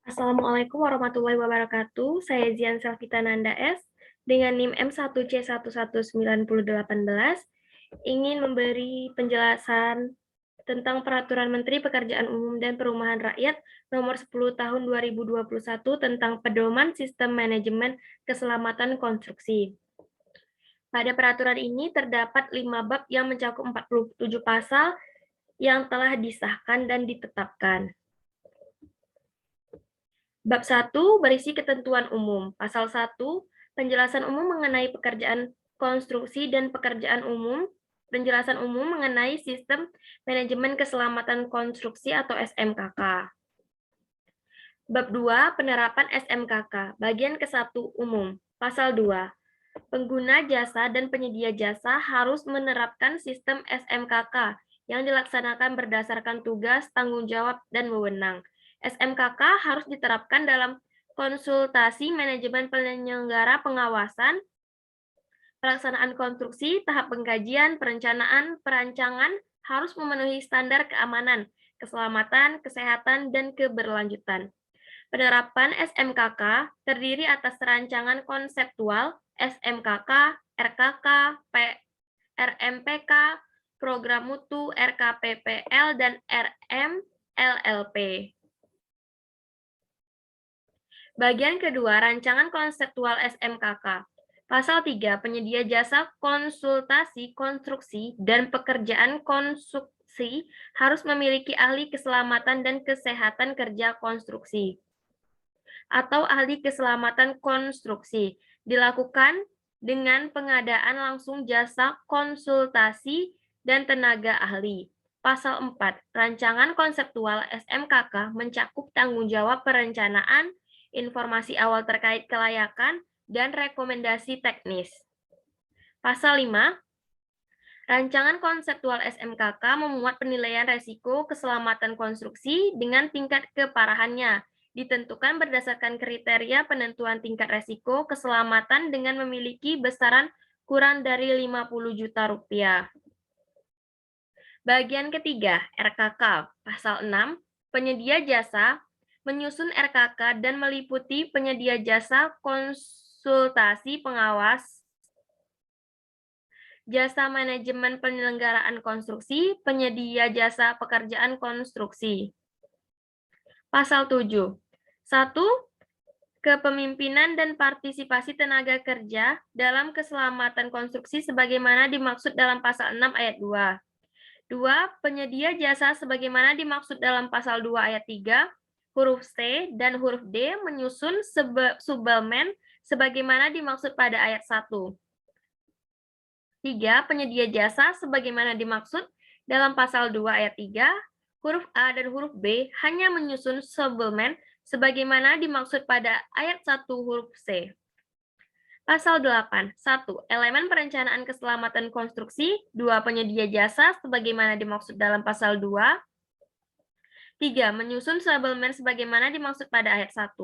Assalamualaikum warahmatullahi wabarakatuh. Saya Zian Selvita Nanda S. dengan NIM M1C11918 ingin memberi penjelasan tentang Peraturan Menteri Pekerjaan Umum dan Perumahan Rakyat Nomor 10 Tahun 2021 tentang Pedoman Sistem Manajemen Keselamatan Konstruksi. Pada peraturan ini terdapat 5 bab yang mencakup 47 pasal yang telah disahkan dan ditetapkan. Bab 1 berisi ketentuan umum. Pasal 1, penjelasan umum mengenai pekerjaan konstruksi dan pekerjaan umum, penjelasan umum mengenai sistem manajemen keselamatan konstruksi atau SMKK. Bab 2, penerapan SMKK, bagian ke-1 umum. Pasal 2, pengguna jasa dan penyedia jasa harus menerapkan sistem SMKK yang dilaksanakan berdasarkan tugas, tanggung jawab, dan wewenang. SMKK harus diterapkan dalam konsultasi manajemen penyelenggara pengawasan, pelaksanaan konstruksi, tahap pengkajian, perencanaan, perancangan harus memenuhi standar keamanan, keselamatan, kesehatan, dan keberlanjutan. Penerapan SMKK terdiri atas rancangan konseptual SMKK, RKK, RMPK, program mutu, RKPPL, dan RMLLP. Bagian kedua, rancangan konseptual SMKK. Pasal 3, penyedia jasa konsultasi, konstruksi, dan pekerjaan konstruksi harus memiliki ahli keselamatan dan kesehatan kerja konstruksi atau ahli keselamatan konstruksi. Dilakukan dengan pengadaan langsung jasa konsultasi dan tenaga ahli. Pasal 4, rancangan konseptual SMKK mencakup tanggung jawab perencanaan, informasi awal terkait kelayakan, dan rekomendasi teknis. Pasal 5, rancangan konseptual SMKK memuat penilaian resiko keselamatan konstruksi dengan tingkat keparahannya, ditentukan berdasarkan kriteria penentuan tingkat resiko keselamatan dengan memiliki besaran kurang dari 50 juta rupiah. Bagian ketiga, RKK, pasal 6, penyedia jasa menyusun RKK dan meliputi penyedia jasa konsultasi pengawas, jasa manajemen penyelenggaraan konstruksi, penyedia jasa pekerjaan konstruksi. Pasal 7. 1. Kepemimpinan dan partisipasi tenaga kerja dalam keselamatan konstruksi sebagaimana dimaksud dalam pasal 6 ayat 2. 2. Penyedia jasa sebagaimana dimaksud dalam pasal 2 ayat 3, huruf C dan huruf D menyusun suplemen sebagaimana dimaksud pada ayat 1. 3. Penyedia jasa sebagaimana dimaksud dalam pasal 2 ayat 3, huruf A dan huruf B hanya menyusun suplemen sebagaimana dimaksud pada ayat 1 huruf C. Pasal 8. 1. Elemen perencanaan keselamatan konstruksi. 2. Penyedia jasa sebagaimana dimaksud dalam pasal 2. 3. Menyusun suplemen sebagaimana dimaksud pada ayat 1.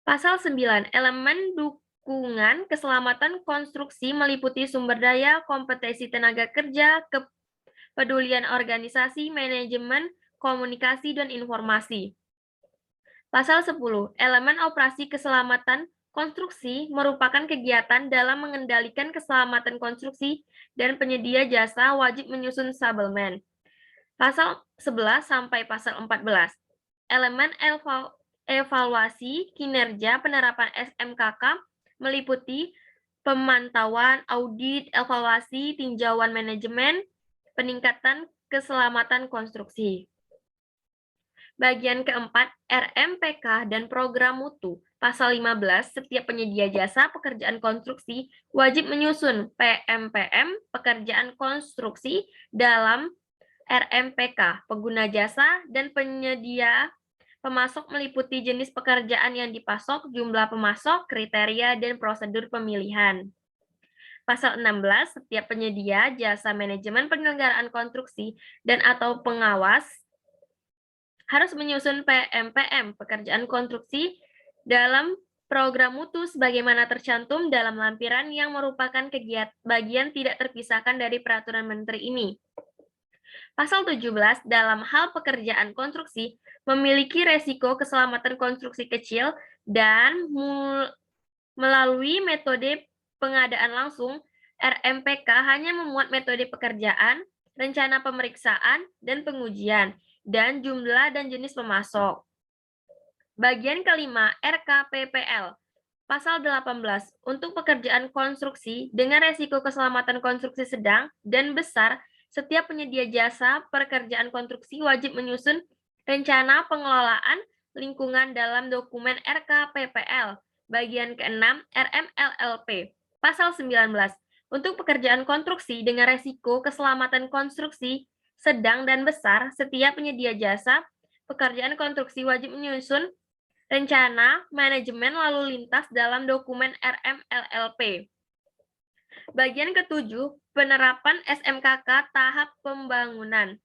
Pasal 9. Elemen dukungan keselamatan konstruksi meliputi sumber daya, kompetensi tenaga kerja, kepedulian organisasi, manajemen, komunikasi, dan informasi. Pasal 10. Elemen operasi keselamatan konstruksi merupakan kegiatan dalam mengendalikan keselamatan konstruksi dan penyedia jasa wajib menyusun suplemen. Pasal 11 sampai pasal 14. Elemen evaluasi kinerja penerapan SMKK meliputi pemantauan, audit, evaluasi, tinjauan manajemen, peningkatan keselamatan konstruksi. Bagian keempat, RMPK dan program mutu. Pasal 15, setiap penyedia jasa pekerjaan konstruksi wajib menyusun PMPM pekerjaan konstruksi dalam RMPK. Pengguna jasa dan penyedia pemasok meliputi jenis pekerjaan yang dipasok, jumlah pemasok, kriteria, dan prosedur pemilihan. Pasal 16, setiap penyedia jasa manajemen penyelenggaraan konstruksi dan atau pengawas harus menyusun PMPM, pekerjaan konstruksi, dalam program mutu sebagaimana tercantum dalam lampiran yang merupakan bagian tidak terpisahkan dari peraturan menteri ini. Pasal 17 dalam hal pekerjaan konstruksi memiliki resiko keselamatan konstruksi kecil dan melalui metode pengadaan langsung, RMPK hanya memuat metode pekerjaan, rencana pemeriksaan, dan pengujian, dan jumlah dan jenis pemasok. Bagian kelima, RKPPL. Pasal 18, untuk pekerjaan konstruksi dengan resiko keselamatan konstruksi sedang dan besar, setiap penyedia jasa pekerjaan konstruksi wajib menyusun rencana pengelolaan lingkungan dalam dokumen RKPPL. Bagian ke-6, RMLLP. Pasal 19, untuk pekerjaan konstruksi dengan resiko keselamatan konstruksi sedang dan besar, setiap penyedia jasa pekerjaan konstruksi wajib menyusun rencana manajemen lalu lintas dalam dokumen RMLLP. Bagian ke-7, penerapan SMKK tahap pembangunan.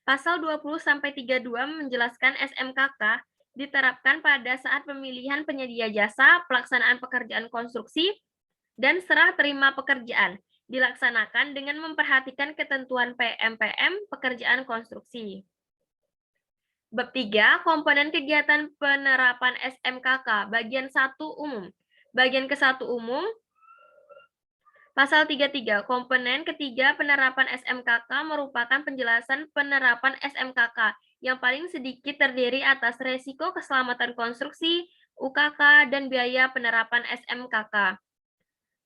Pasal 20-32 menjelaskan SMKK diterapkan pada saat pemilihan penyedia jasa, pelaksanaan pekerjaan konstruksi, dan serah terima pekerjaan, dilaksanakan dengan memperhatikan ketentuan PMPM pekerjaan konstruksi. Bab 3, komponen kegiatan penerapan SMKK, bagian 1 umum. Bagian ke-1 umum, pasal 33, komponen ketiga penerapan SMKK merupakan penjelasan penerapan SMKK yang paling sedikit terdiri atas resiko keselamatan konstruksi, UKK, dan biaya penerapan SMKK.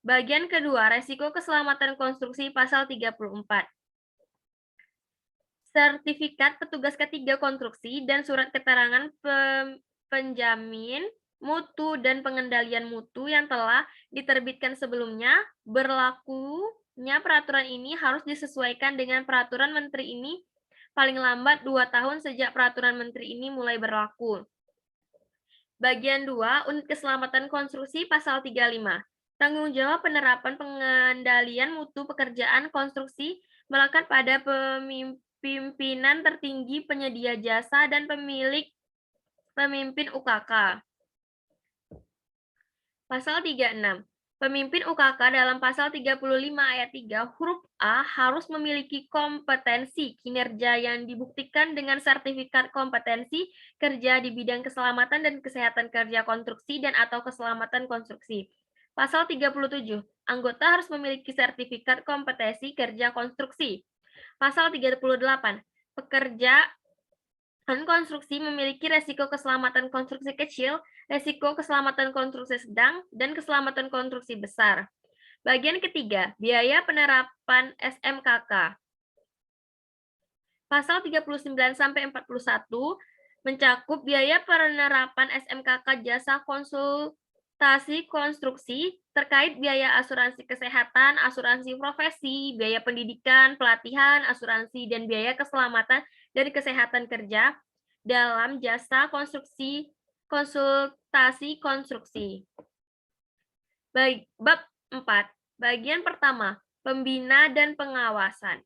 Bagian kedua, resiko keselamatan konstruksi pasal 34. Sertifikat petugas ketiga konstruksi dan surat keterangan penjamin mutu dan pengendalian mutu yang telah diterbitkan sebelumnya, berlakunya peraturan ini harus disesuaikan dengan peraturan menteri ini paling lambat 2 tahun sejak peraturan menteri ini mulai berlaku. Bagian 2, unit keselamatan konstruksi pasal 35. Tanggung jawab penerapan pengendalian mutu pekerjaan konstruksi melekat pada pimpinan tertinggi penyedia jasa dan pemimpin UKK. Pasal 36. Pemimpin UKK dalam pasal 35 ayat 3 huruf A harus memiliki kompetensi kinerja yang dibuktikan dengan sertifikat kompetensi kerja di bidang keselamatan dan kesehatan kerja konstruksi dan atau keselamatan konstruksi. Pasal 37. Anggota harus memiliki sertifikat kompetensi kerja konstruksi. Pasal 38. Pekerjaan konstruksi memiliki resiko keselamatan konstruksi kecil, resiko keselamatan konstruksi sedang, dan keselamatan konstruksi besar. Bagian ketiga, biaya penerapan SMKK. Pasal 39-41 mencakup biaya penerapan SMKK jasa konsultasi konstruksi terkait biaya asuransi kesehatan, asuransi profesi, biaya pendidikan, pelatihan, asuransi, dan biaya keselamatan dan kesehatan kerja dalam jasa konsultasi konstruksi. Bab 4, bagian pertama, pembina dan pengawasan.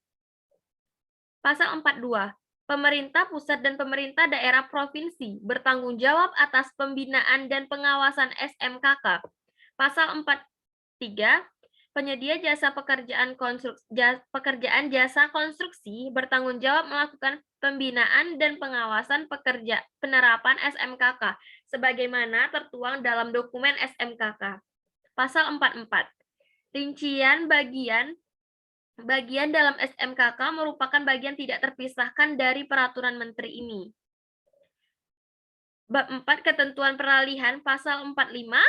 Pasal 42, pemerintah pusat dan pemerintah daerah provinsi bertanggung jawab atas pembinaan dan pengawasan SMKK. Pasal 43, penyedia jasa pekerjaan jasa konstruksi bertanggung jawab melakukan pembinaan dan pengawasan penerapan SMKK sebagaimana tertuang dalam dokumen SMKK. Pasal 44, rincian bagian dalam SMKK merupakan bagian tidak terpisahkan dari peraturan menteri ini. Bab 4, ketentuan peralihan pasal 45,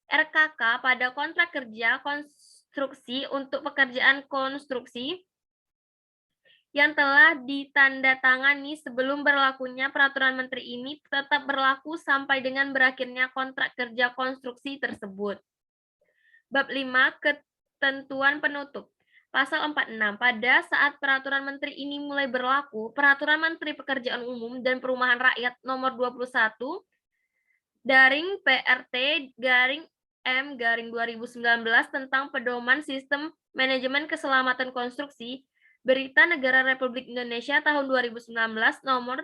RKK pada kontrak kerja konstruksi untuk pekerjaan konstruksi yang telah ditandatangani sebelum berlakunya peraturan menteri ini tetap berlaku sampai dengan berakhirnya kontrak kerja konstruksi tersebut. Bab 5, ketentuan penutup. Pasal 46, pada saat peraturan menteri ini mulai berlaku, Peraturan Menteri Pekerjaan Umum dan Perumahan Rakyat Nomor 21 PRT-M-2019 tentang pedoman sistem manajemen keselamatan konstruksi, Berita Negara Republik Indonesia tahun 2019 nomor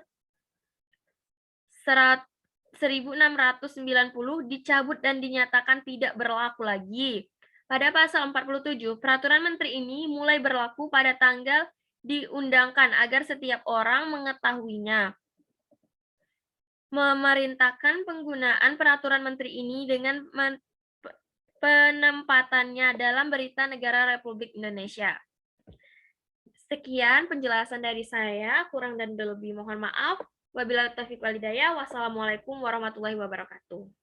1690 dicabut dan dinyatakan tidak berlaku lagi. Pada pasal 47, peraturan menteri ini mulai berlaku pada tanggal diundangkan agar setiap orang mengetahuinya. Memerintahkan penggunaan peraturan menteri ini dengan penempatannya dalam Berita Negara Republik Indonesia. Sekian penjelasan dari saya, kurang dan lebih mohon maaf. Wabillahi taufiq walhidayah. Wassalamualaikum warahmatullahi wabarakatuh.